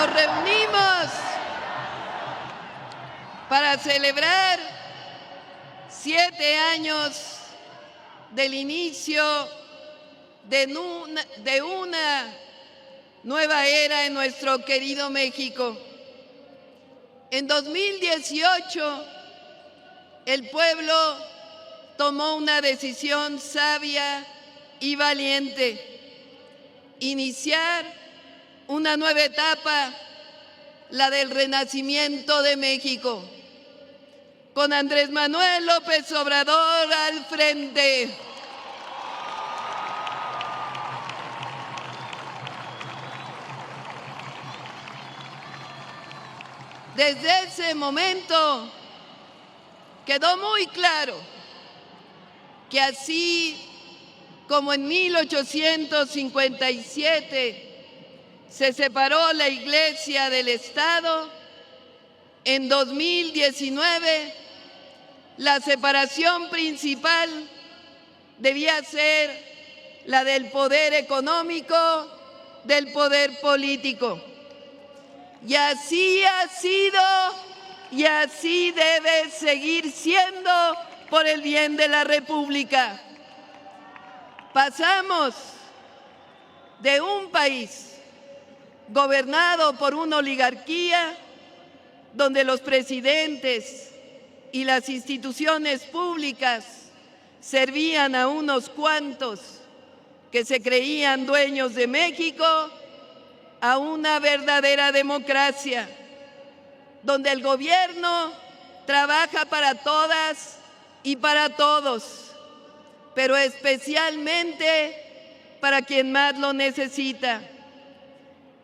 Nos reunimos para celebrar 7 años del inicio de una nueva era en nuestro querido México. En 2018, el pueblo tomó una decisión sabia y valiente: iniciar una nueva etapa, la del renacimiento de México, con Andrés Manuel López Obrador al frente. Desde ese momento quedó muy claro que así como en 1857 se separó la Iglesia del Estado, en 2019 la separación principal debía ser la del poder económico del poder político. Y así ha sido y así debe seguir siendo por el bien de la República. Pasamos de un país gobernado por una oligarquía donde los presidentes y las instituciones públicas servían a unos cuantos que se creían dueños de México, a una verdadera democracia, donde el gobierno trabaja para todas y para todos, pero especialmente para quien más lo necesita.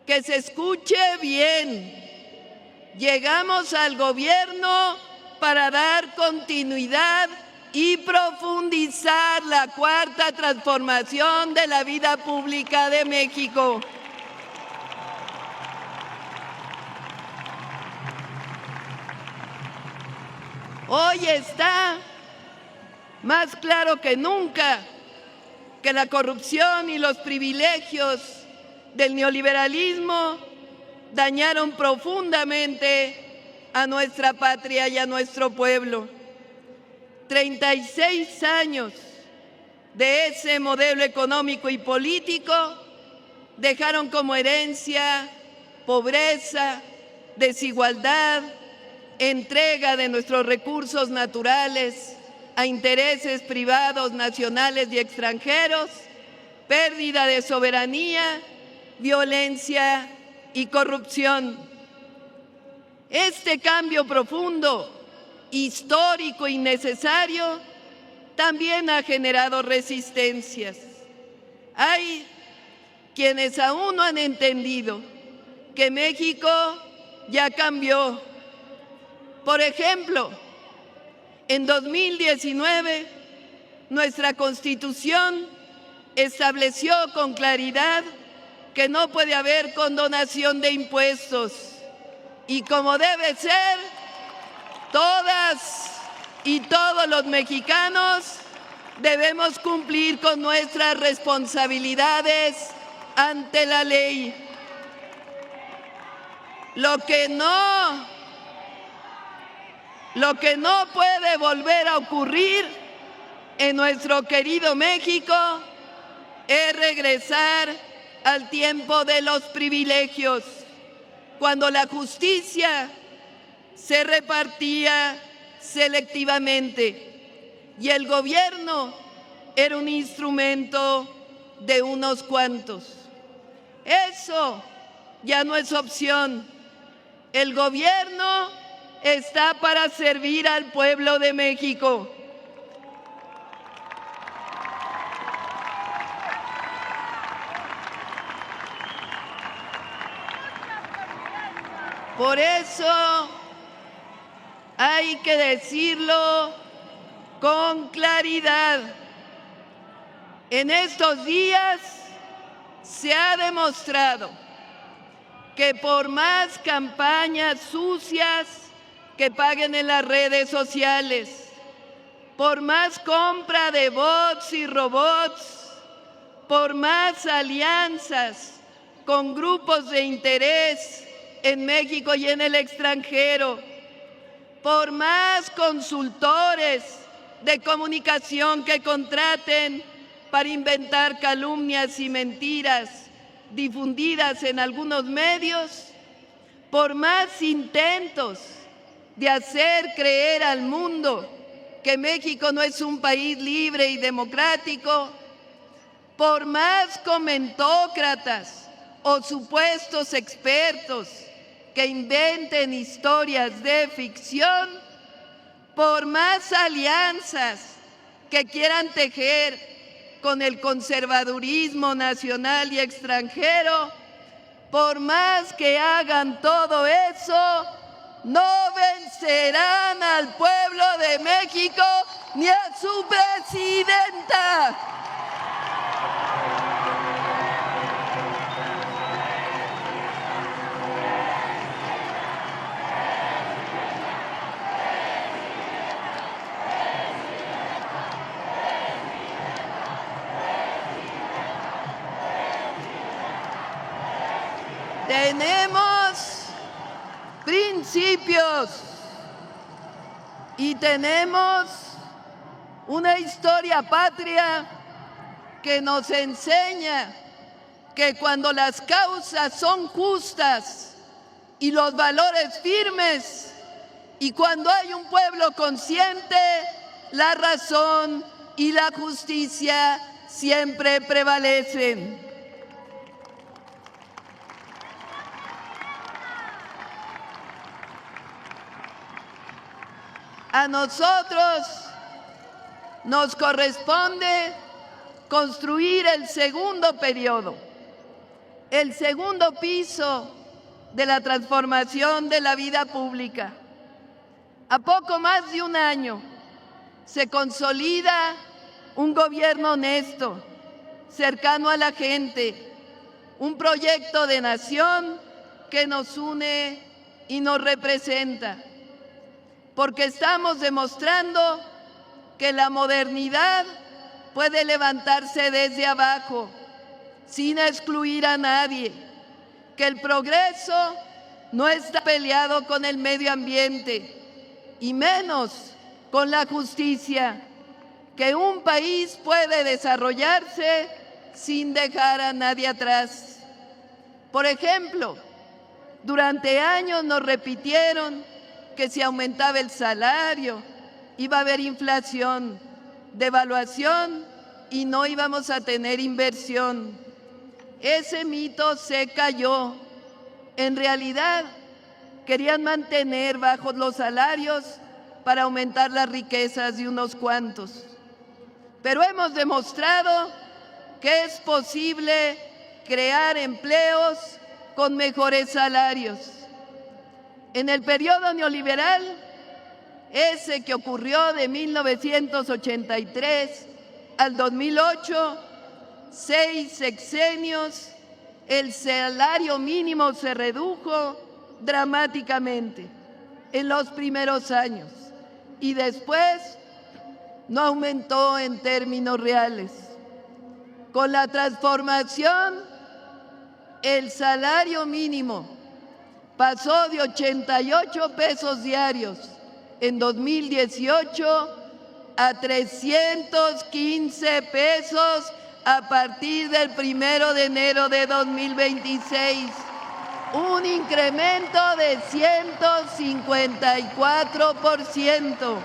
Que se escuche bien: llegamos al gobierno para dar continuidad y profundizar la cuarta transformación de la vida pública de México. Hoy está más claro que nunca que la corrupción y los privilegios del neoliberalismo dañaron profundamente a nuestra patria y a nuestro pueblo. 36 años de ese modelo económico y político dejaron como herencia pobreza, desigualdad, entrega de nuestros recursos naturales a intereses privados nacionales y extranjeros, pérdida de soberanía, violencia y corrupción. Este cambio profundo, histórico y necesario también ha generado resistencias. Hay quienes aún no han entendido que México ya cambió. Por ejemplo, en 2019, nuestra Constitución estableció con claridad que no puede haber condonación de impuestos. Y como debe ser, todas y todos los mexicanos debemos cumplir con nuestras responsabilidades ante la ley. Lo que no puede volver a ocurrir en nuestro querido México es regresar al tiempo de los privilegios, cuando la justicia se repartía selectivamente y el gobierno era un instrumento de unos cuantos. Eso ya no es opción. El gobierno está para servir al pueblo de México. Por eso hay que decirlo con claridad. En estos días se ha demostrado que por más campañas sucias que paguen en las redes sociales, por más compra de bots y robots, por más alianzas con grupos de interés en México y en el extranjero, por más consultores de comunicación que contraten para inventar calumnias y mentiras difundidas en algunos medios, por más intentos de hacer creer al mundo que México no es un país libre y democrático, por más comentócratas o supuestos expertos que inventen historias de ficción, por más alianzas que quieran tejer con el conservadurismo nacional y extranjero, por más que hagan todo eso, no vencerán al pueblo de México ni a su presidenta. Tenemos principios y tenemos una historia patria que nos enseña que cuando las causas son justas y los valores firmes, y cuando hay un pueblo consciente, la razón y la justicia siempre prevalecen. A nosotros nos corresponde construir el segundo periodo, el segundo piso de la transformación de la vida pública. A poco más de un año se consolida un gobierno honesto, cercano a la gente, un proyecto de nación que nos une y nos representa, porque estamos demostrando que la modernidad puede levantarse desde abajo, sin excluir a nadie, que el progreso no está peleado con el medio ambiente, y menos con la justicia, que un país puede desarrollarse sin dejar a nadie atrás. Por ejemplo, durante años nos repitieron que si aumentaba el salario iba a haber inflación, devaluación y no íbamos a tener inversión. Ese mito se cayó. En realidad, querían mantener bajos los salarios para aumentar las riquezas de unos cuantos. Pero hemos demostrado que es posible crear empleos con mejores salarios. En el periodo neoliberal, ese que ocurrió de 1983 al 2008, 6 sexenios, el salario mínimo se redujo dramáticamente en los primeros años y después no aumentó en términos reales. Con la transformación, el salario mínimo pasó de 88 pesos diarios en 2018 a 315 pesos a partir del 1 de enero de 2026, un incremento de 154%.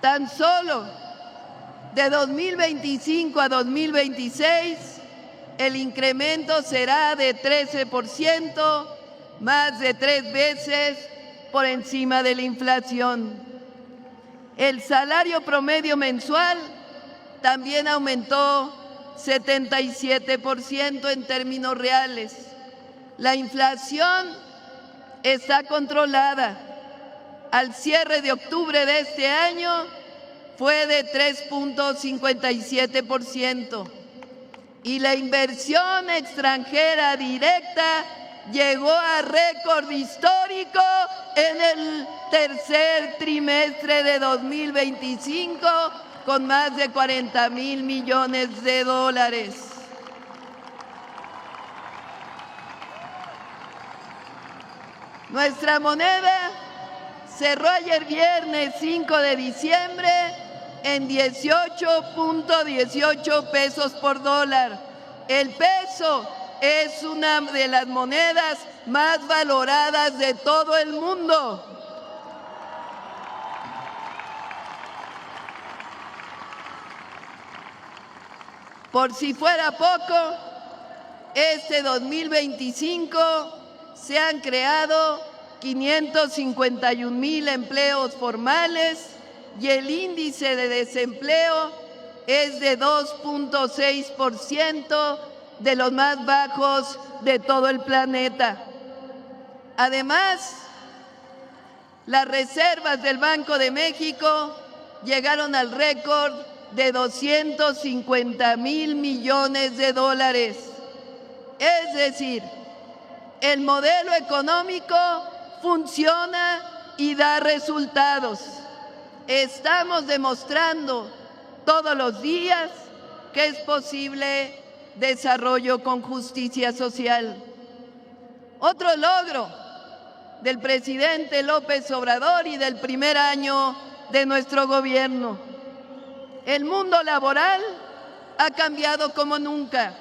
Tan solo de 2025 a 2026, el incremento será de 13%, más de 3 veces por encima de la inflación. El salario promedio mensual también aumentó 77% en términos reales. La inflación está controlada. Al cierre de octubre de este año fue de 3.57%. Y la inversión extranjera directa llegó a récord histórico en el tercer trimestre de 2025 con más de 40,000 millones de dólares. Nuestra moneda cerró ayer viernes 5 de diciembre en 18.18 pesos por dólar. El peso es una de las monedas más valoradas de todo el mundo. Por si fuera poco, este 2025 se han creado 551,000 empleos formales y el índice de desempleo es de 2.6%, de los más bajos de todo el planeta. Además, las reservas del Banco de México llegaron al récord de 250,000 millones de dólares. Es decir, el modelo económico funciona y da resultados. Estamos demostrando todos los días que es posible desarrollo con justicia social. Otro logro del presidente López Obrador y del primer año de nuestro gobierno. El mundo laboral ha cambiado como nunca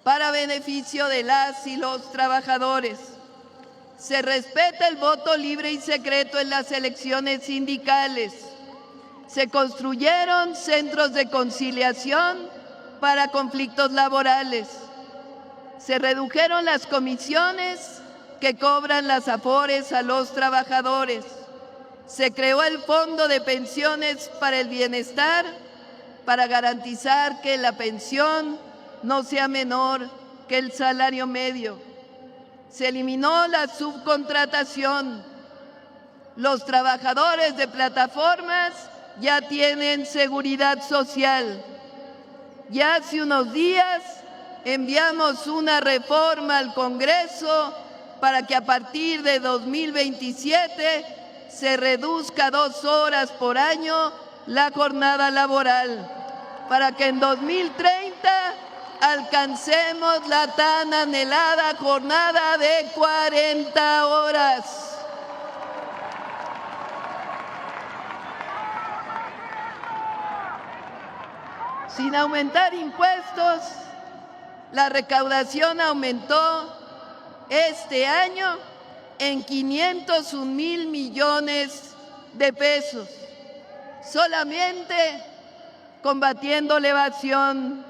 para beneficio de las y los trabajadores. Se respeta el voto libre y secreto en las elecciones sindicales. Se construyeron centros de conciliación para conflictos laborales. Se redujeron las comisiones que cobran las AFORES a los trabajadores. Se creó el Fondo de Pensiones para el Bienestar para garantizar que la pensión no sea menor que el salario medio. Se eliminó la subcontratación. Los trabajadores de plataformas ya tienen seguridad social. Ya hace unos días enviamos una reforma al Congreso para que a partir de 2027 se reduzca 2 horas por año la jornada laboral, para que en 2030 alcancemos la tan anhelada jornada de 40 horas. Sin aumentar impuestos, la recaudación aumentó este año en 501,000 millones de pesos, solamente combatiendo la evasión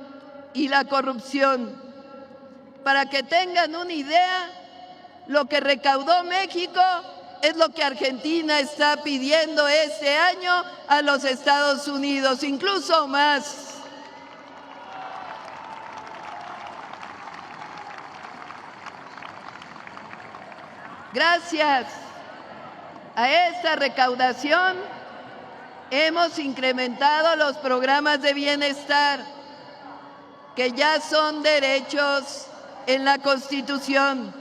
y la corrupción. Para que tengan una idea, lo que recaudó México es lo que Argentina está pidiendo este año a los Estados Unidos, incluso más. Gracias a esta recaudación hemos incrementado los programas de bienestar, que ya son derechos en la Constitución.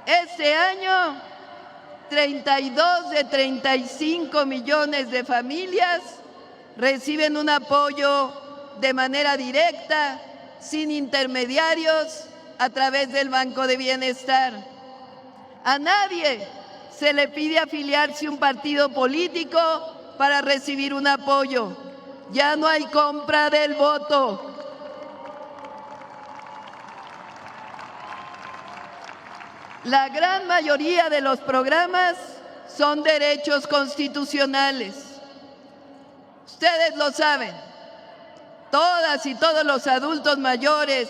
Este año, 32 de 35 millones de familias reciben un apoyo de manera directa, sin intermediarios, a través del Banco de Bienestar. A nadie se le pide afiliarse a un partido político para recibir un apoyo. Ya no hay compra del voto. La gran mayoría de los programas son derechos constitucionales. Ustedes lo saben. Todas y todos los adultos mayores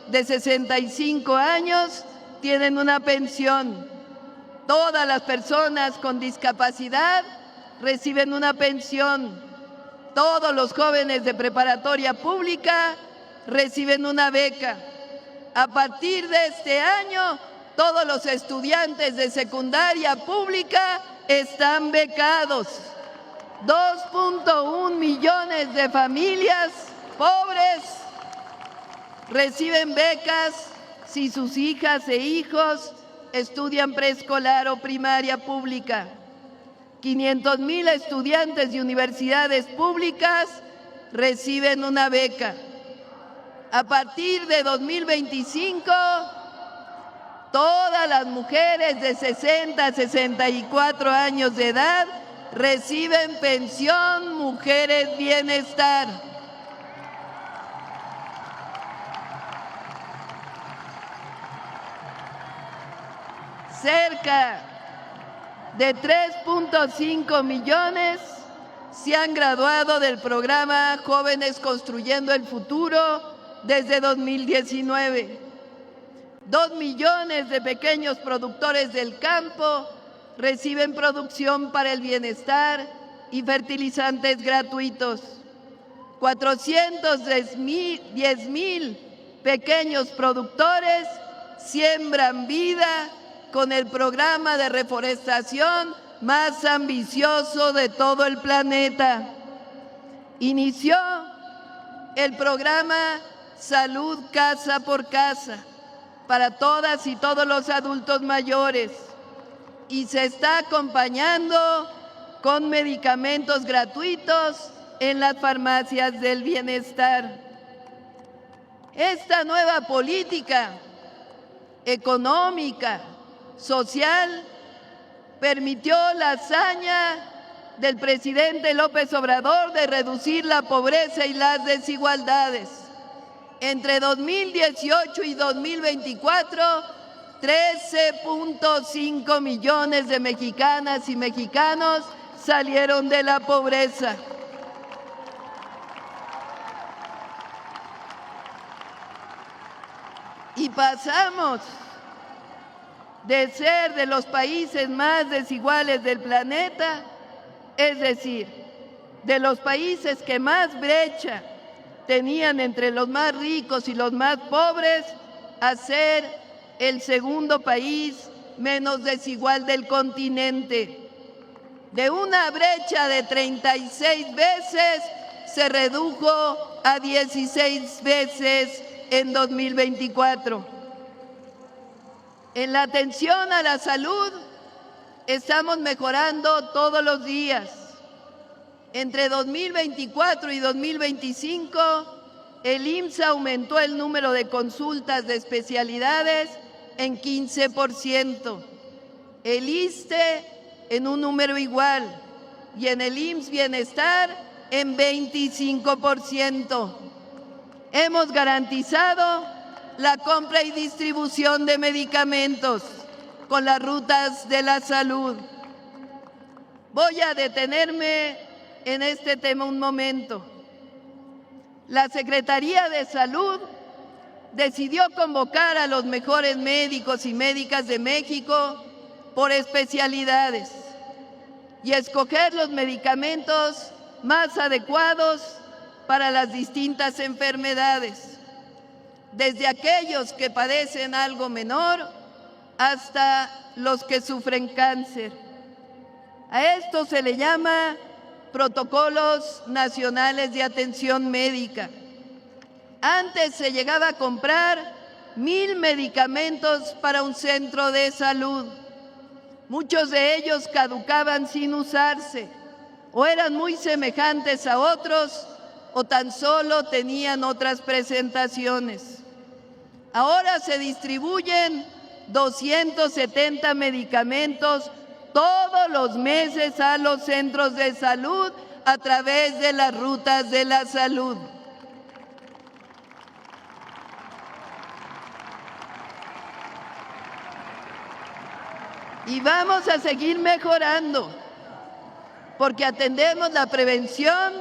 de 65 años tienen una pensión. Todas las personas con discapacidad reciben una pensión. Todos los jóvenes de preparatoria pública reciben una beca. A partir de este año, todos los estudiantes de secundaria pública están becados. 2.1 millones de familias pobres reciben becas si sus hijas e hijos estudian preescolar o primaria pública. 500,000 estudiantes de universidades públicas reciben una beca. A partir de 2025, Todas las mujeres de 60 a 64 años de edad reciben pensión Mujeres Bienestar. Cerca de 3.5 millones se han graduado del programa Jóvenes Construyendo el Futuro desde 2019. 2 millones de pequeños productores del campo reciben producción para el bienestar y fertilizantes gratuitos. 410,000 pequeños productores siembran vida con el programa de reforestación más ambicioso de todo el planeta. Inició el programa Salud Casa por Casa para todas y todos los adultos mayores y se está acompañando con medicamentos gratuitos en las farmacias del bienestar. Esta nueva política económica, social, permitió la hazaña del presidente López Obrador de reducir la pobreza y las desigualdades. Entre 2018 y 2024, 13.5 millones de mexicanas y mexicanos salieron de la pobreza. Y pasamos de ser de los países más desiguales del planeta, es decir, de los países que más brecha tenían entre los más ricos y los más pobres, a ser el segundo país menos desigual del continente. De una brecha de 36 veces se redujo a 16 veces en 2024. En la atención a la salud estamos mejorando todos los días. Entre 2024 y 2025, el IMSS aumentó el número de consultas de especialidades en 15%, el ISSSTE en un número igual y en el IMSS Bienestar en 25%. Hemos garantizado la compra y distribución de medicamentos con las rutas de la salud. Voy a detenerme en este tema un momento. La Secretaría de Salud decidió convocar a los mejores médicos y médicas de México por especialidades y escoger los medicamentos más adecuados para las distintas enfermedades, desde aquellos que padecen algo menor hasta los que sufren cáncer. A esto se le llama protocolos nacionales de atención médica. Antes se llegaba a comprar 1,000 medicamentos para un centro de salud. Muchos de ellos caducaban sin usarse, o eran muy semejantes a otros, o tan solo tenían otras presentaciones. Ahora se distribuyen 270 medicamentos todos los meses a los centros de salud a través de las rutas de la salud. Y vamos a seguir mejorando, porque atendemos la prevención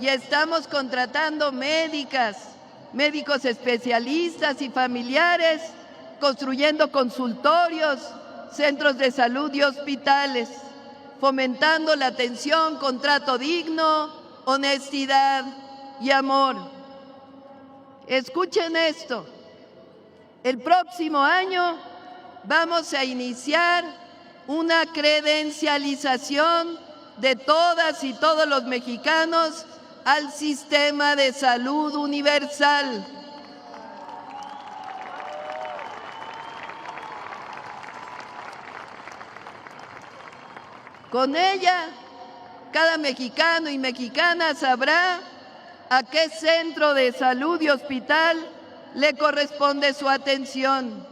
y estamos contratando médicas, médicos especialistas y familiares, construyendo consultorios, centros de salud y hospitales, fomentando la atención con trato digno, honestidad y amor. Escuchen esto, el próximo año vamos a iniciar una credencialización de todas y todos los mexicanos al sistema de salud universal. Con ella, cada mexicano y mexicana sabrá a qué centro de salud y hospital le corresponde su atención.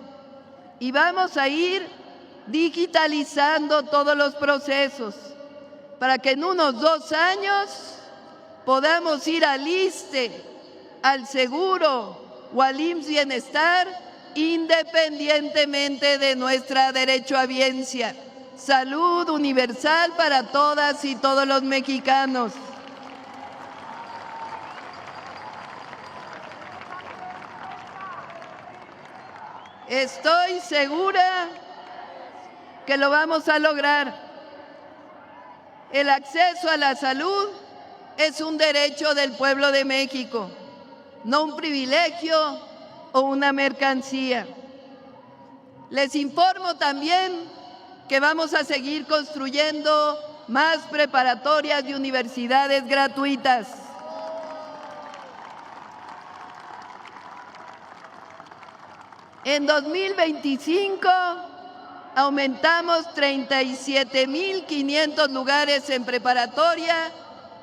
y vamos a ir digitalizando todos los procesos para que en unos 2 años podamos ir al ISSSTE, al Seguro o al IMSS Bienestar, independientemente de nuestra derechohabiencia. Salud universal para todas y todos los mexicanos. Estoy segura que lo vamos a lograr. El acceso a la salud es un derecho del pueblo de México, no un privilegio o una mercancía. Les informo también que vamos a seguir construyendo más preparatorias y universidades gratuitas. En 2025 aumentamos 37.500 lugares en preparatoria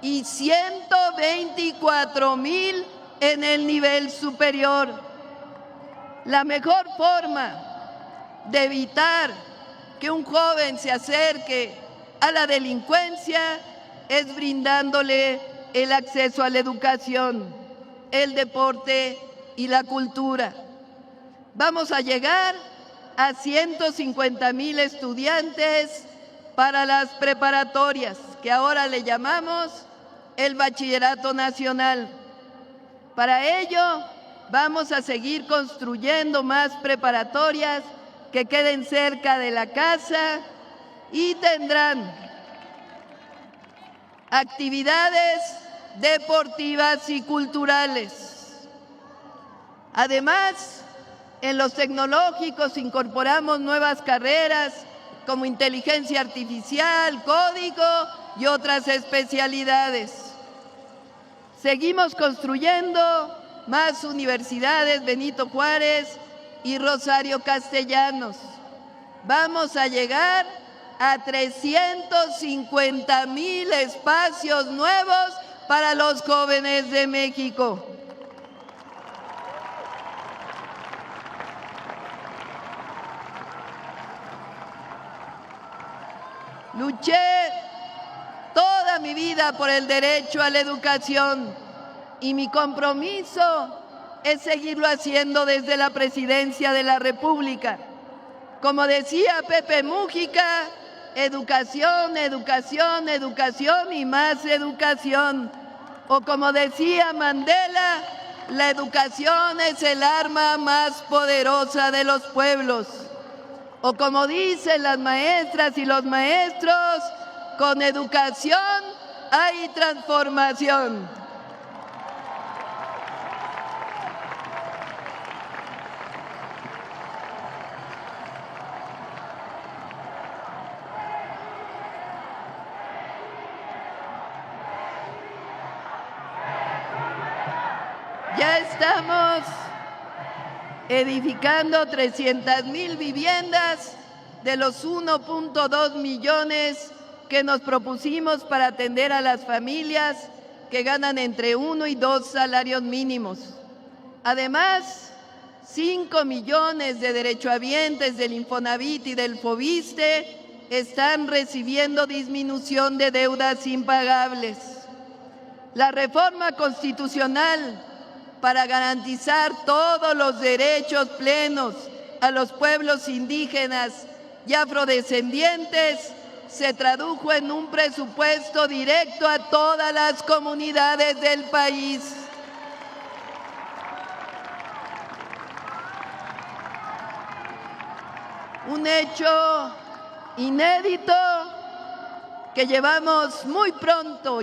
y 124.000 en el nivel superior. La mejor forma de evitar que un joven se acerque a la delincuencia es brindándole el acceso a la educación, el deporte y la cultura. Vamos a llegar a 150.000 estudiantes para las preparatorias, que ahora le llamamos el Bachillerato Nacional. Para ello, vamos a seguir construyendo más preparatorias que queden cerca de la casa y tendrán actividades deportivas y culturales. Además, en los tecnológicos incorporamos nuevas carreras como inteligencia artificial, código y otras especialidades. Seguimos construyendo más universidades Benito Juárez y Rosario Castellanos. Vamos a llegar a 350.000 espacios nuevos para los jóvenes de México. Luché toda mi vida por el derecho a la educación y mi compromiso es seguirlo haciendo desde la Presidencia de la República. Como decía Pepe Mújica, educación, educación, educación y más educación. O como decía Mandela, la educación es el arma más poderosa de los pueblos. O como dicen las maestras y los maestros, con educación hay transformación. Ya estamos edificando 300.000 viviendas de los 1.2 millones que nos propusimos para atender a las familias que ganan entre 1 y 2 salarios mínimos. Además, 5 millones de derechohabientes del Infonavit y del Fobiste están recibiendo disminución de deudas impagables. La reforma constitucional para garantizar todos los derechos plenos a los pueblos indígenas y afrodescendientes se tradujo en un presupuesto directo a todas las comunidades del país. Un hecho inédito que llevaremos muy pronto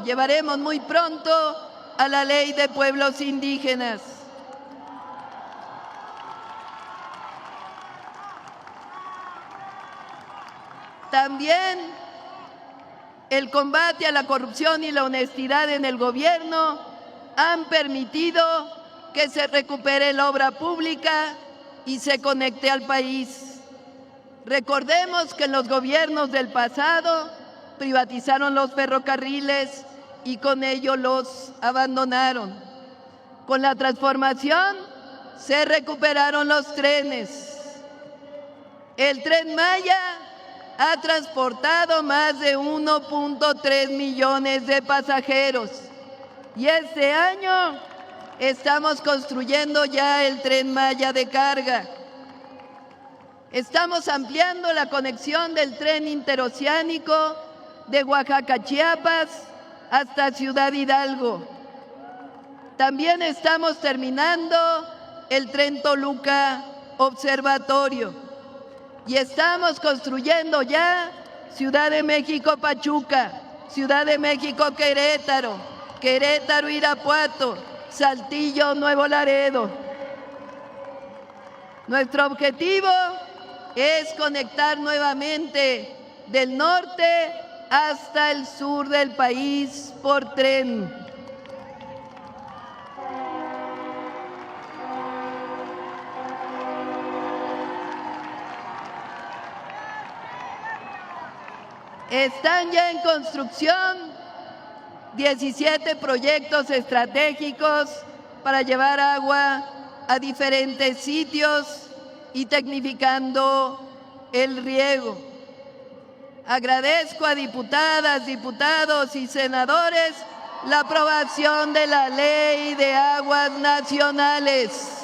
a la Ley de Pueblos Indígenas. También el combate a la corrupción y la honestidad en el gobierno han permitido que se recupere la obra pública y se conecte al país. Recordemos que en los gobiernos del pasado privatizaron los ferrocarriles y con ello los abandonaron. Con la transformación se recuperaron los trenes. El Tren Maya ha transportado más de 1.3 millones de pasajeros y este año estamos construyendo ya el Tren Maya de carga. Estamos ampliando la conexión del tren interoceánico de Oaxaca, Chiapas, hasta Ciudad Hidalgo. También estamos terminando el tren Toluca Observatorio y estamos construyendo ya Ciudad de México Pachuca, Ciudad de México Querétaro, Querétaro Irapuato, Saltillo Nuevo Laredo. Nuestro objetivo es conectar nuevamente del norte hasta el sur del país por tren. Están ya en construcción 17 proyectos estratégicos para llevar agua a diferentes sitios y tecnificando el riego. Agradezco a diputadas, diputados y senadores la aprobación de la Ley de Aguas Nacionales.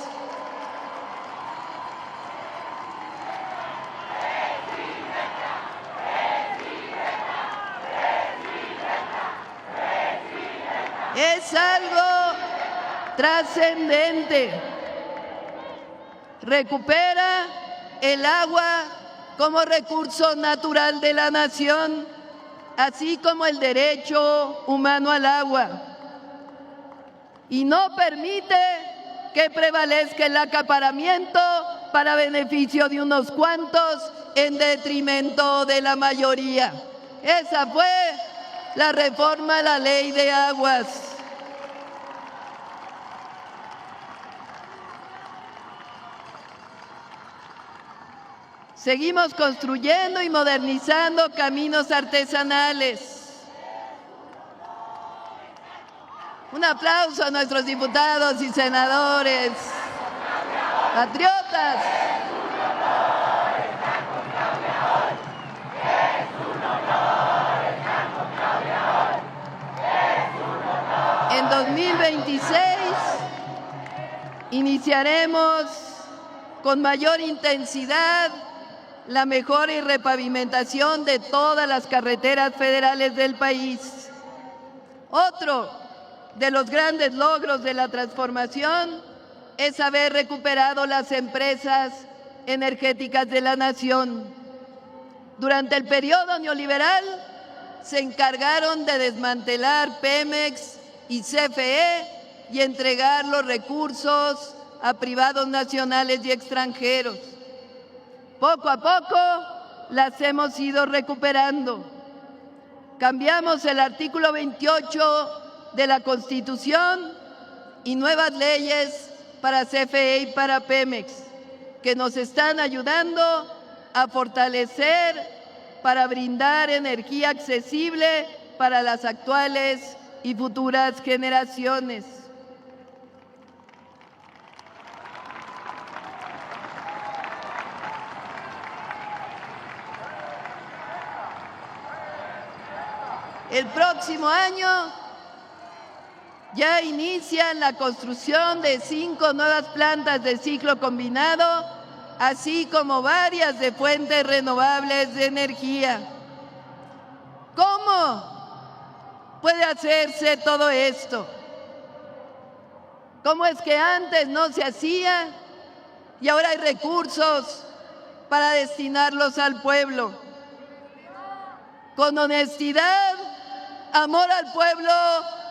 Es algo trascendente. Recupera el agua como recurso natural de la nación, así como el derecho humano al agua. Y no permite que prevalezca el acaparamiento para beneficio de unos cuantos en detrimento de la mayoría. Esa fue la reforma a la Ley de Aguas. Seguimos construyendo y modernizando caminos artesanales. Un aplauso a nuestros diputados y senadores. Patriotas. En 2026 iniciaremos con mayor intensidad la mejora y repavimentación de todas las carreteras federales del país. Otro de los grandes logros de la transformación es haber recuperado las empresas energéticas de la nación. Durante el periodo neoliberal se encargaron de desmantelar Pemex y CFE y entregar los recursos a privados nacionales y extranjeros. Poco a poco las hemos ido recuperando. Cambiamos el artículo 28 de la Constitución y nuevas leyes para CFE y para Pemex, que nos están ayudando a fortalecer para brindar energía accesible para las actuales y futuras generaciones. El próximo año ya inician la construcción de 5 nuevas plantas de ciclo combinado, así como varias de fuentes renovables de energía. ¿Cómo puede hacerse todo esto? ¿Cómo es que antes no se hacía y ahora hay recursos para destinarlos al pueblo? Con honestidad, amor al pueblo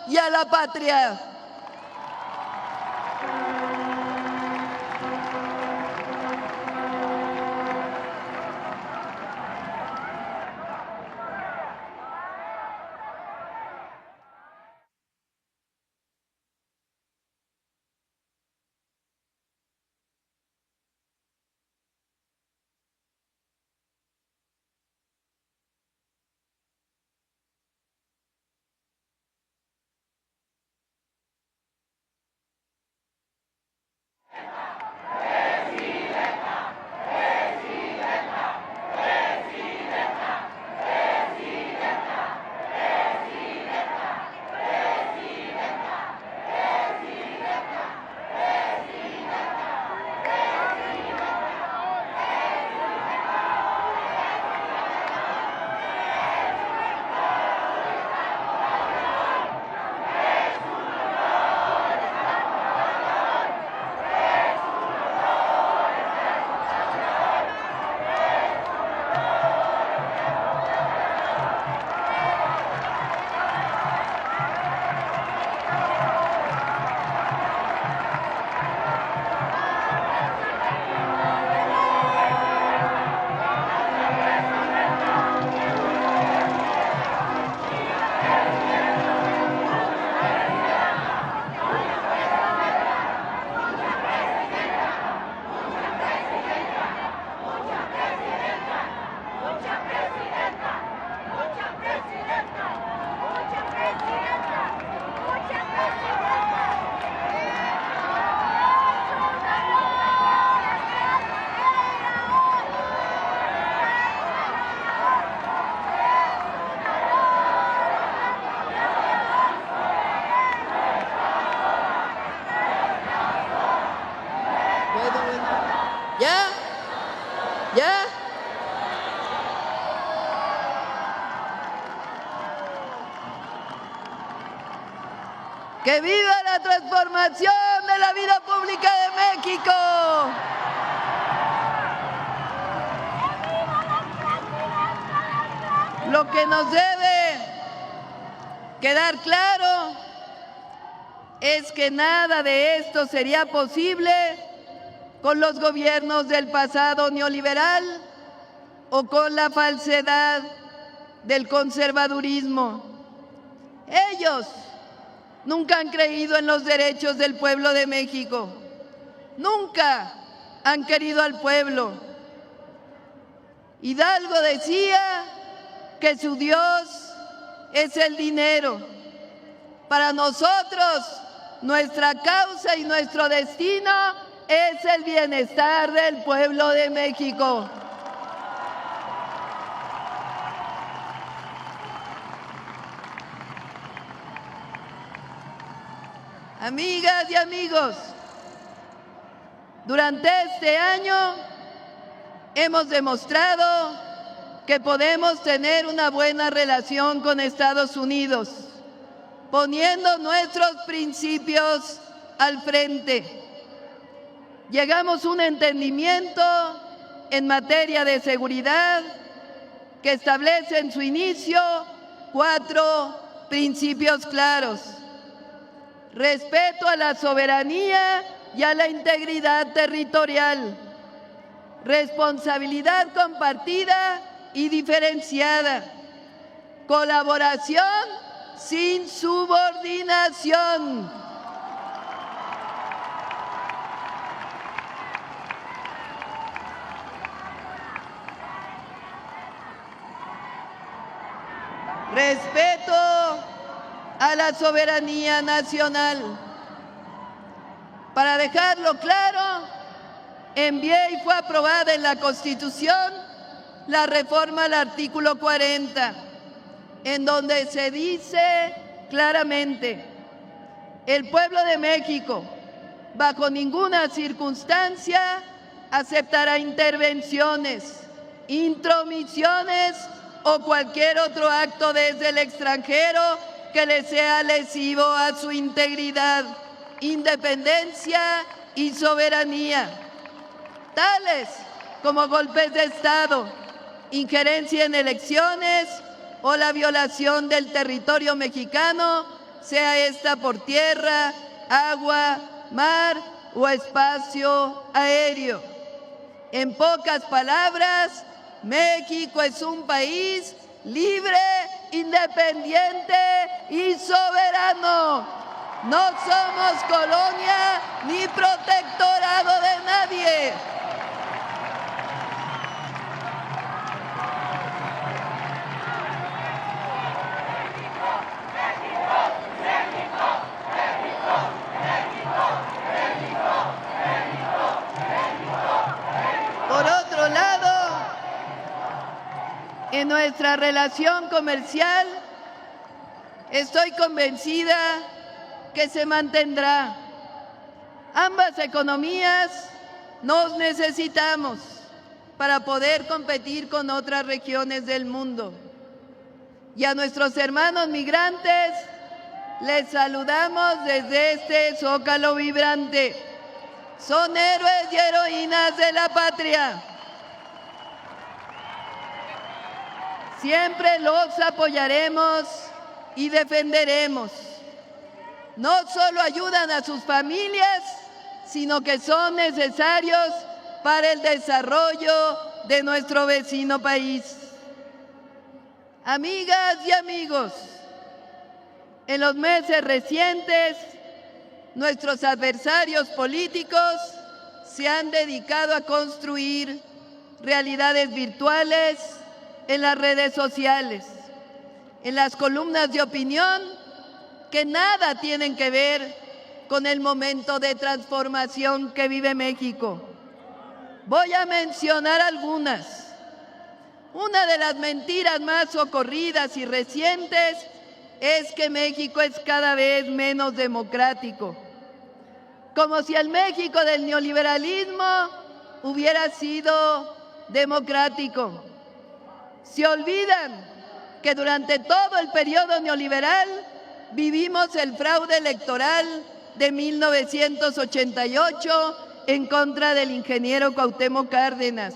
y a la patria. ¿Ya? ¿Ya? ¡Que viva la transformación de la vida pública de México! Lo que nos debe quedar claro es que nada de esto sería posible con los gobiernos del pasado neoliberal o con la falsedad del conservadurismo. Ellos nunca han creído en los derechos del pueblo de México. Nunca han querido al pueblo. Hidalgo decía que su Dios es el dinero. Para nosotros, nuestra causa y nuestro destino es el bienestar del pueblo de México. Amigas y amigos, durante este año hemos demostrado que podemos tener una buena relación con Estados Unidos, poniendo nuestros principios al frente. Llegamos a un entendimiento en materia de seguridad que establece en su inicio 4 principios claros: respeto a la soberanía y a la integridad territorial, responsabilidad compartida y diferenciada, colaboración sin subordinación, respeto a la soberanía nacional. Para dejarlo claro, envié y fue aprobada en la Constitución la reforma al artículo 40, en donde se dice claramente: el pueblo de México, bajo ninguna circunstancia, aceptará intervenciones, intromisiones o cualquier otro acto desde el extranjero que le sea lesivo a su integridad, independencia y soberanía, tales como golpes de Estado, injerencia en elecciones o la violación del territorio mexicano, sea esta por tierra, agua, mar o espacio aéreo. En pocas palabras, México es un país libre, independiente y soberano. No somos colonia ni protectorado de nadie. Por otro lado, en nuestra relación comercial, estoy convencida que se mantendrá. Ambas economías nos necesitamos para poder competir con otras regiones del mundo. Y a nuestros hermanos migrantes les saludamos desde este Zócalo vibrante. Son héroes y heroínas de la patria. Siempre los apoyaremos y defenderemos. No solo ayudan a sus familias, sino que son necesarios para el desarrollo de nuestro vecino país. Amigas y amigos, en los meses recientes, nuestros adversarios políticos se han dedicado a construir realidades virtuales en las redes sociales, en las columnas de opinión que nada tienen que ver con el momento de transformación que vive México. Voy a mencionar algunas. Una de las mentiras más socorridas y recientes es que México es cada vez menos democrático. Como si el México del neoliberalismo hubiera sido democrático. Se olvidan que durante todo el periodo neoliberal vivimos el fraude electoral de 1988 en contra del ingeniero Cuauhtémoc Cárdenas,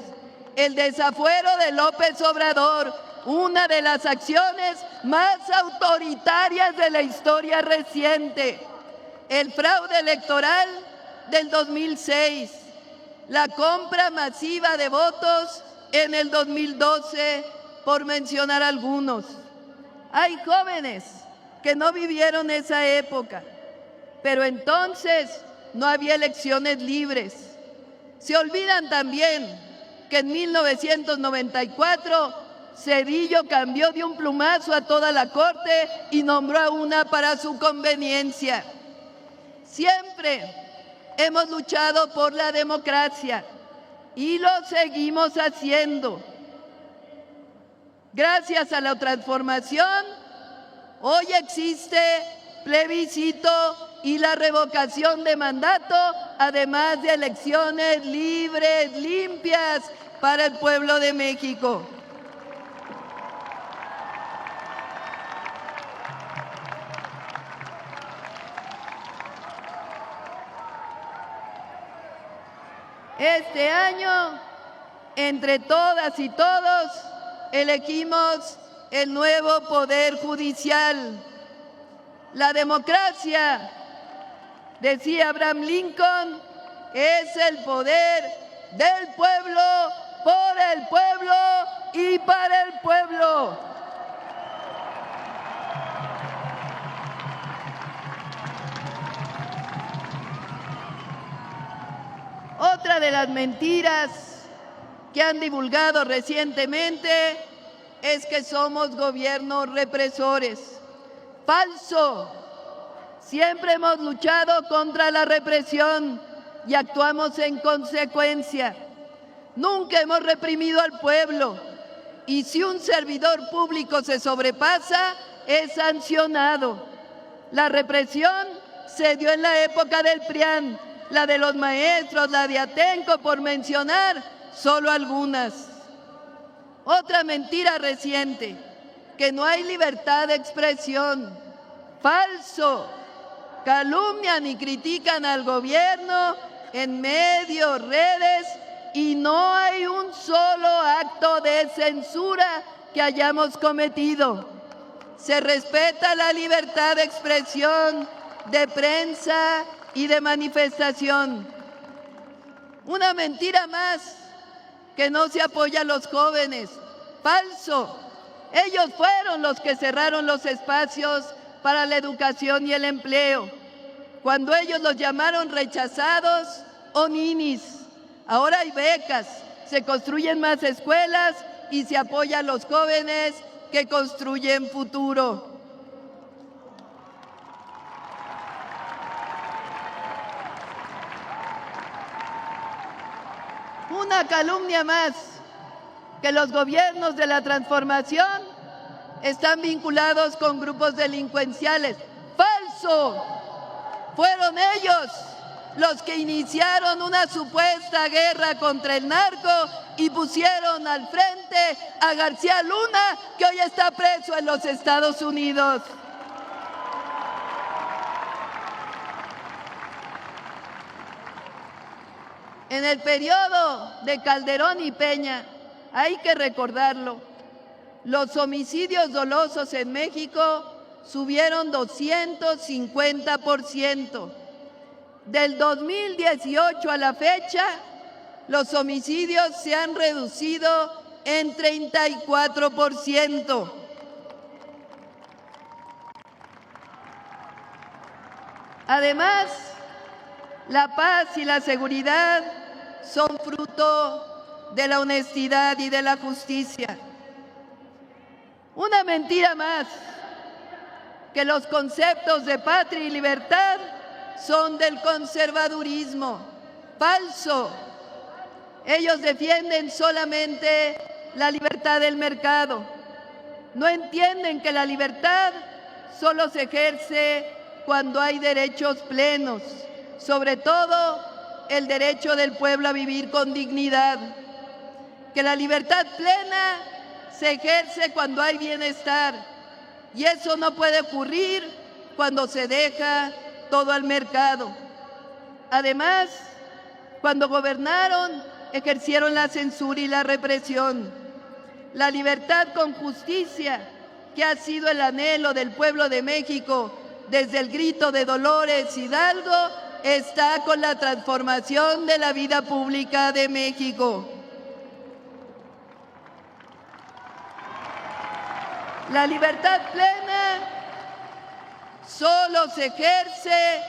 el desafuero de López Obrador, una de las acciones más autoritarias de la historia reciente, el fraude electoral del 2006, la compra masiva de votos en el 2012, por mencionar algunos. Hay jóvenes que no vivieron esa época, pero entonces no había elecciones libres. Se olvidan también que en 1994 Zedillo cambió de un plumazo a toda la Corte y nombró a una para su conveniencia. Siempre hemos luchado por la democracia y lo seguimos haciendo. Gracias a la transformación, hoy existe plebiscito y la revocación de mandato, además de elecciones libres, limpias para el pueblo de México. Este año, entre todas y todos, elegimos el nuevo Poder Judicial. La democracia, decía Abraham Lincoln, es el poder del pueblo, por el pueblo y para el pueblo. Otra de las mentiras que han divulgado recientemente es que somos gobiernos represores. ¡Falso! Siempre hemos luchado contra la represión y actuamos en consecuencia. Nunca hemos reprimido al pueblo y si un servidor público se sobrepasa, es sancionado. La represión se dio en la época del PRIAN, la de los maestros, la de Atenco, por mencionar solo algunas. Otra mentira reciente, que no hay libertad de expresión. Falso. Calumnian y critican al gobierno en medios, redes, y no hay un solo acto de censura que hayamos cometido. Se respeta la libertad de expresión, de prensa y de manifestación. Una mentira más, que no se apoya a los jóvenes. Falso. Ellos fueron los que cerraron los espacios para la educación y el empleo, cuando ellos los llamaron rechazados o ninis. Ahora hay becas, se construyen más escuelas y se apoya a los jóvenes que construyen futuro. Una calumnia más, que los gobiernos de la transformación están vinculados con grupos delincuenciales. ¡Falso! Fueron ellos los que iniciaron una supuesta guerra contra el narco y pusieron al frente a García Luna, que hoy está preso en los Estados Unidos. En el periodo de Calderón y Peña, hay que recordarlo, los homicidios dolosos en México subieron 250%. Del 2018 a la fecha, los homicidios se han reducido en 34%. Además, la paz y la seguridad son fruto de la honestidad y de la justicia. Una mentira más, que los conceptos de patria y libertad son del conservadurismo. Falso. Ellos defienden solamente la libertad del mercado. No entienden que la libertad solo se ejerce cuando hay derechos plenos, sobre todo el derecho del pueblo a vivir con dignidad, que la libertad plena se ejerce cuando hay bienestar, y eso no puede ocurrir cuando se deja todo al mercado. Además, cuando gobernaron, ejercieron la censura y la represión. La libertad con justicia, que ha sido el anhelo del pueblo de México desde el grito de Dolores Hidalgo, está con la transformación de la vida pública de México. La libertad plena solo se ejerce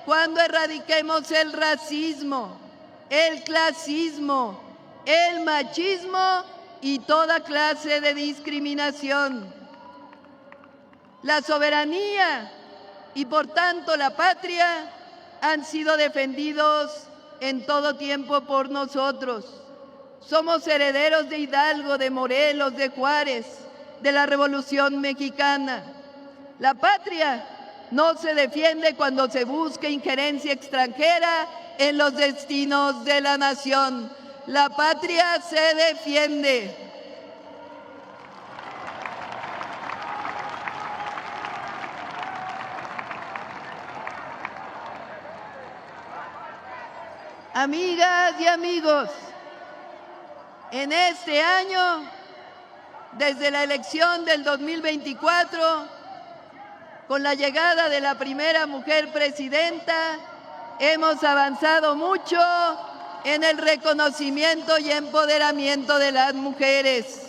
cuando erradiquemos el racismo, el clasismo, el machismo y toda clase de discriminación. La soberanía y por tanto la patria han sido defendidos en todo tiempo por nosotros. Somos herederos de Hidalgo, de Morelos, de Juárez, de la Revolución Mexicana. La patria no se defiende cuando se busca injerencia extranjera en los destinos de la nación. La patria se defiende. Amigas y amigos, en este año, desde la elección del 2024, con la llegada de la primera mujer presidenta, hemos avanzado mucho en el reconocimiento y empoderamiento de las mujeres.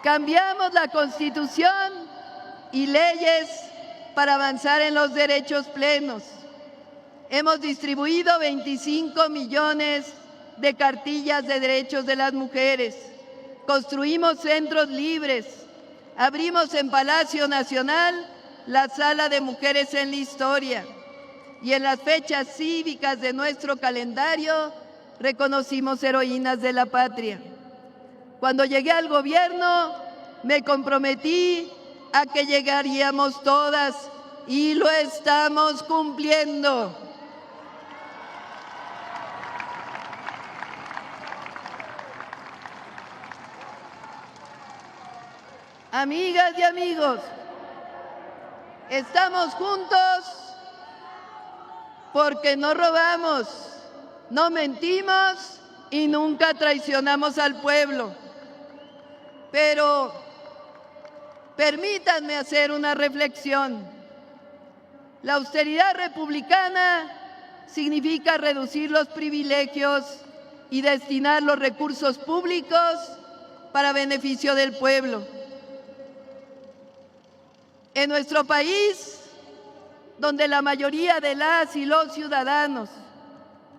Cambiamos la Constitución y leyes para avanzar en los derechos plenos. Hemos distribuido 25 millones de cartillas de derechos de las mujeres. Construimos centros libres. Abrimos en Palacio Nacional la Sala de Mujeres en la Historia. Y en las fechas cívicas de nuestro calendario reconocimos heroínas de la patria. Cuando llegué al gobierno, me comprometí a que llegaríamos todas y lo estamos cumpliendo. Amigas y amigos, estamos juntos porque no robamos, no mentimos y nunca traicionamos al pueblo. Pero permítanme hacer una reflexión. La austeridad republicana significa reducir los privilegios y destinar los recursos públicos para beneficio del pueblo. En nuestro país, donde la mayoría de las y los ciudadanos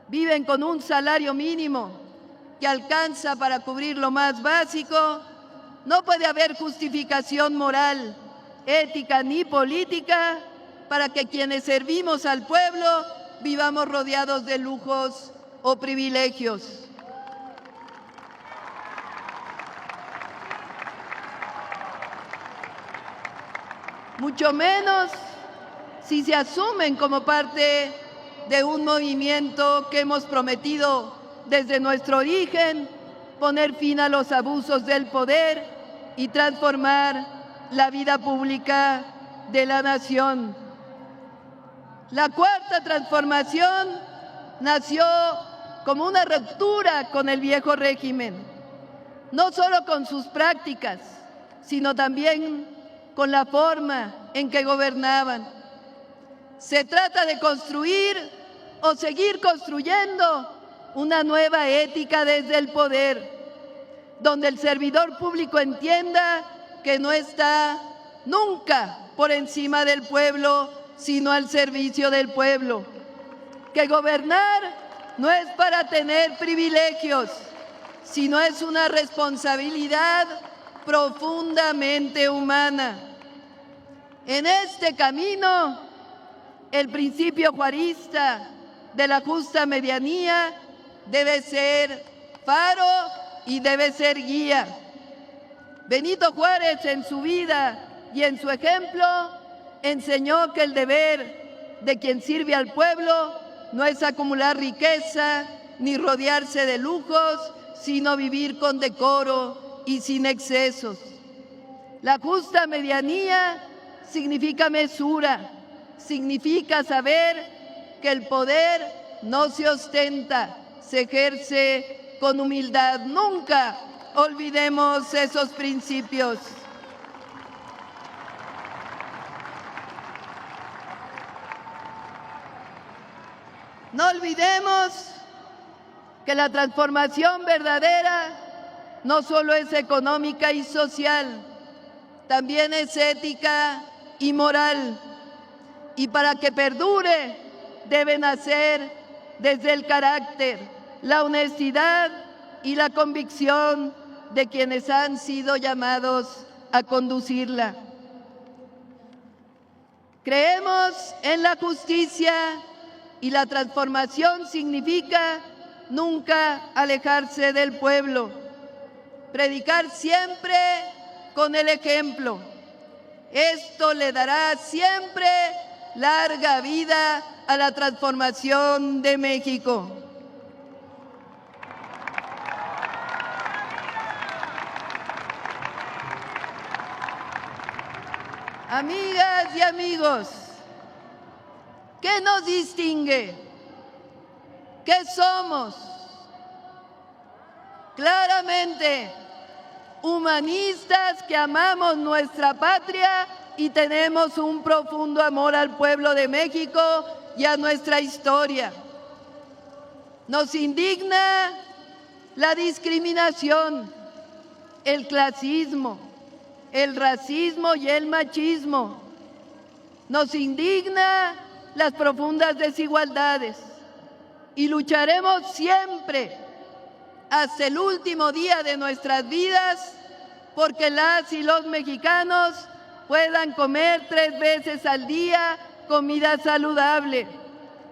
viven con un salario mínimo que alcanza para cubrir lo más básico, no puede haber justificación moral, ética ni política para que quienes servimos al pueblo vivamos rodeados de lujos o privilegios. Mucho menos si se asumen como parte de un movimiento que hemos prometido desde nuestro origen poner fin a los abusos del poder y transformar la vida pública de la nación. La cuarta transformación nació como una ruptura con el viejo régimen, no solo con sus prácticas, sino también con la forma en que gobernaban. Se trata de construir o seguir construyendo una nueva ética desde el poder, donde el servidor público entienda que no está nunca por encima del pueblo, sino al servicio del pueblo. Que gobernar no es para tener privilegios, sino es una responsabilidad profundamente humana. En este camino, el principio juarista de la justa medianía debe ser faro y debe ser guía. Benito Juárez, en su vida y en su ejemplo, enseñó que el deber de quien sirve al pueblo no es acumular riqueza ni rodearse de lujos, sino vivir con decoro y sin excesos. La justa medianía significa mesura, significa saber que el poder no se ostenta, se ejerce con humildad. Nunca olvidemos esos principios. No olvidemos que la transformación verdadera no solo es económica y social, también es ética y moral. Y para que perdure, debe nacer desde el carácter, la honestidad y la convicción de quienes han sido llamados a conducirla. Creemos en la justicia y la transformación significa nunca alejarse del pueblo, predicar siempre con el ejemplo. Esto le dará siempre larga vida a la transformación de México. Amigas y amigos, ¿qué nos distingue? ¿Qué somos? Claramente, humanistas que amamos nuestra patria y tenemos un profundo amor al pueblo de México y a nuestra historia. Nos indigna la discriminación, el clasismo, el racismo y el machismo. Nos indigna las profundas desigualdades y lucharemos siempre hasta el último día de nuestras vidas porque las y los mexicanos puedan comer 3 veces al día comida saludable,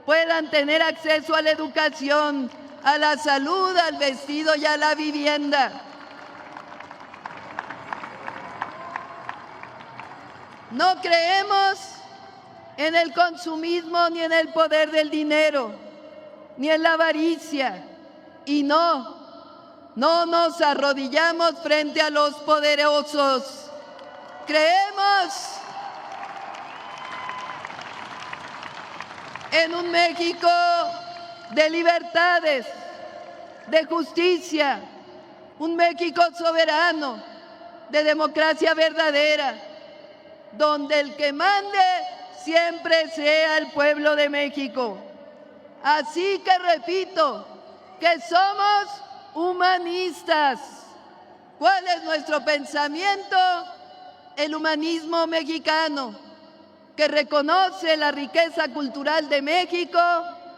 puedan tener acceso a la educación, a la salud, al vestido y a la vivienda. No creemos en el consumismo ni en el poder del dinero, ni en la avaricia. Y no nos arrodillamos frente a los poderosos. Creemos en un México de libertades, de justicia, un México soberano, de democracia verdadera, donde el que mande siempre sea el pueblo de México. Así que repito, que somos humanistas. ¿Cuál es nuestro pensamiento? El humanismo mexicano, que reconoce la riqueza cultural de México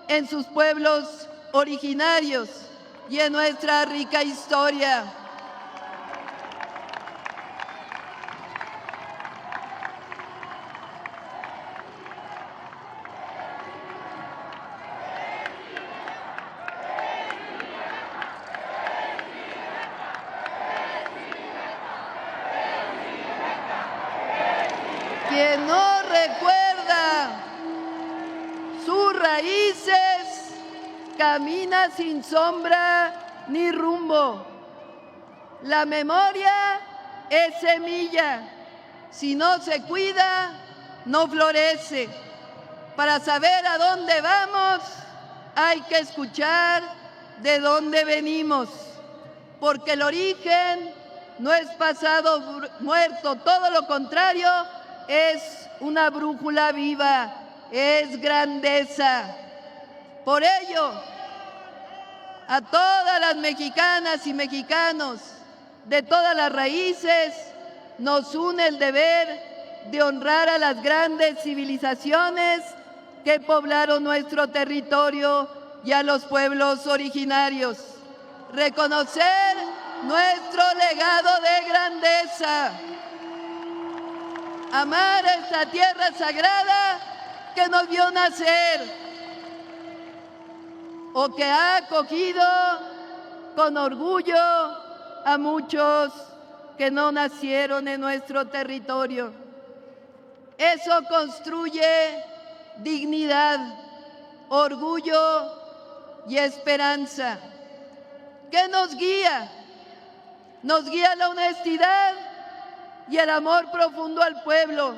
en sus pueblos originarios y en nuestra rica historia. Quien no recuerda sus raíces, camina sin sombra ni rumbo. La memoria es semilla. Si no se cuida, no florece. Para saber a dónde vamos, hay que escuchar de dónde venimos. Porque el origen no es pasado muerto, todo lo contrario, es una brújula viva, es grandeza. Por ello, a todas las mexicanas y mexicanos de todas las raíces, nos une el deber de honrar a las grandes civilizaciones que poblaron nuestro territorio y a los pueblos originarios. Reconocer nuestro legado de grandeza. Amar esta tierra sagrada que nos vio nacer o que ha acogido con orgullo a muchos que no nacieron en nuestro territorio. Eso construye dignidad, orgullo y esperanza. ¿Qué nos guía? Nos guía la honestidad y el amor profundo al pueblo.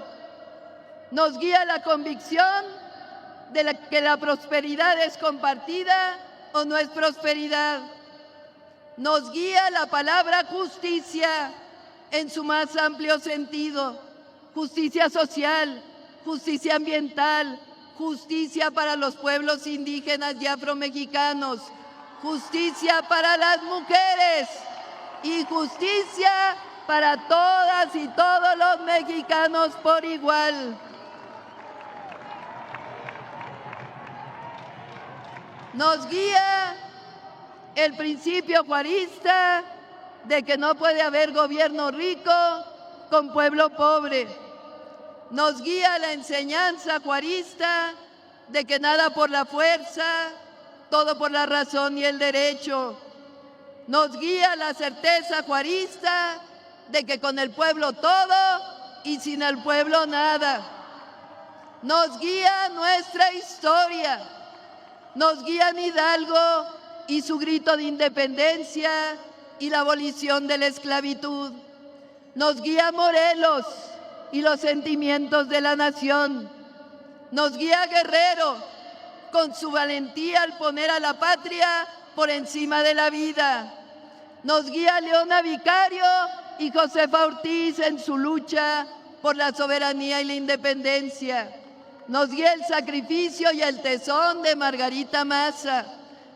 Nos guía la convicción de que la prosperidad es compartida o no es prosperidad. Nos guía la palabra justicia en su más amplio sentido. Justicia social, justicia ambiental, justicia para los pueblos indígenas y afromexicanos, justicia para las mujeres y justicia para todas y todos los mexicanos por igual. Nos guía el principio juarista de que no puede haber gobierno rico con pueblo pobre. Nos guía la enseñanza juarista de que nada por la fuerza, todo por la razón y el derecho. Nos guía la certeza juarista de que con el pueblo todo y sin el pueblo nada. Nos guía nuestra historia. Nos guían Hidalgo y su grito de independencia y la abolición de la esclavitud. Nos guía Morelos y los sentimientos de la nación. Nos guía Guerrero con su valentía al poner a la patria por encima de la vida. Nos guía Leona Vicario y Josefa Ortiz en su lucha por la soberanía y la independencia. Nos guía el sacrificio y el tesón de Margarita Maza.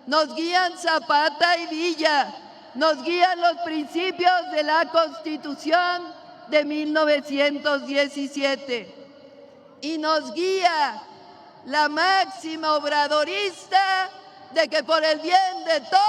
Nos guían Zapata y Villa. Nos guían los principios de la Constitución de 1917. Y nos guía la máxima obradorista de que por el bien de todos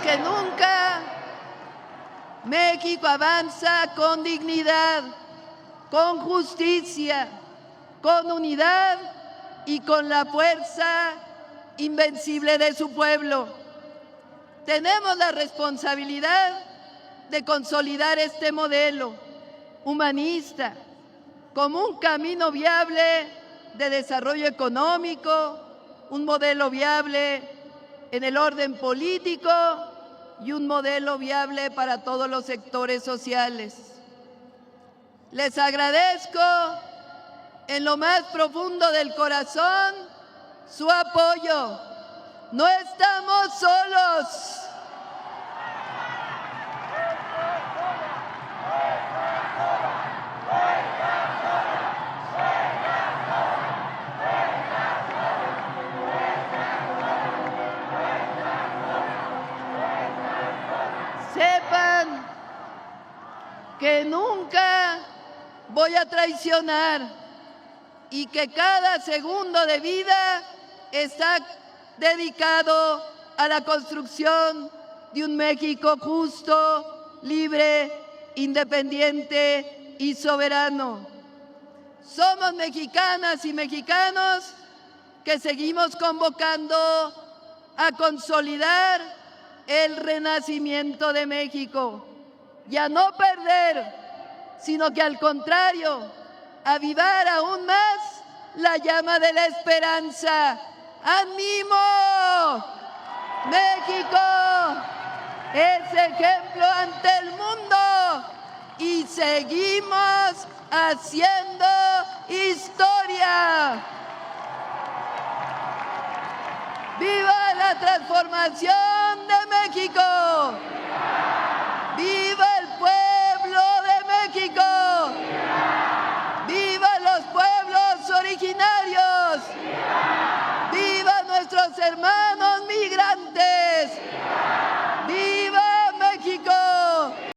que nunca, México avanza con dignidad, con justicia, con unidad y con la fuerza invencible de su pueblo. Tenemos la responsabilidad de consolidar este modelo humanista como un camino viable de desarrollo económico, un modelo viable en el orden político y un modelo viable para todos los sectores sociales. Les agradezco en lo más profundo del corazón su apoyo. No estamos solos. Sepan que nunca voy a traicionar y que cada segundo de vida está dedicado a la construcción de un México justo, libre, independiente y soberano. Somos mexicanas y mexicanos que seguimos convocando a consolidar el renacimiento de México y a no perder, sino que al contrario, avivar aún más la llama de la esperanza. ¡Ánimo! México es ejemplo ante el mundo y seguimos haciendo historia. ¡Viva la transformación de México! ¡Viva el pueblo de México! ¡Viva los pueblos originarios! ¡Viva nuestros hermanos!